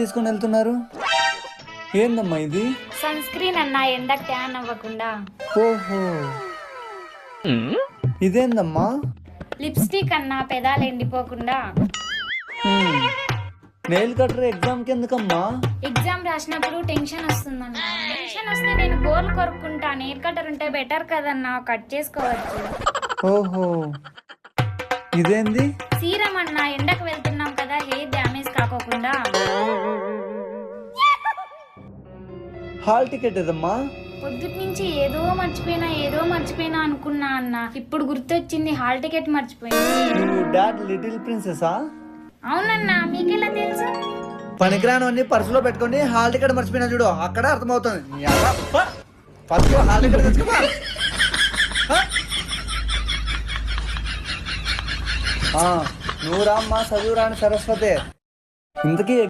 తీసుకొని వెళ్తున్నారు? ఏందమ్మా ఇది? సన్ స్క్రీన్ అన్నా, ఎండకు ట్యాన్ అవ్వకుండా. ఓహో, ఇదేందమ్మా? లిప్స్టిక్ అన్నా, పెదాలు ఎండిపోకుండా. నెయిల్ కటర్ ఎగ్జామ్ కి ఎందుకమ్మా? ఎగ్జామ్ రాసినప్పుడు టెన్షన్ వస్తుందన్నా. టెన్షన్ వస్తే నేను గోర్లు కొరుక్కుంటా. నెయిల్ కటర్ ఉంటే బెటర్ కదన్నా, కట్ చేసుకోవచ్చు. ఓహో, ఇదేంది? సీరం అన్నా, ఎండకు వెళ్తున్నాం కదా, హెయిర్ డ్యామేజ్ కాకోకుండా. హాల్ టికెట్ ఏదమ్మా? పొద్దుటి నుంచి ఏదో మర్చిపోయినా అనుకున్నా అన్న. ఇప్పుడు గుర్తొచ్చింది, హాల్ టికెట్ మర్చిపోయింది. నువ్వు డాడ్ లిటిల్ ప్రిన్సెసా? అవునన్నా, మీకెలా తెలుసు? పనికిరాను అన్ని పర్సులో పెట్టుకొని హాల్ టికెట్ మర్చిపోయినా చూడు, అక్కడ అర్థమవుతుంది. హాల్ టికెట్ తెచ్చుకోమా. నువ్వు రామ్మా, చదువు రాని సరస్వతి. ఇంతకీ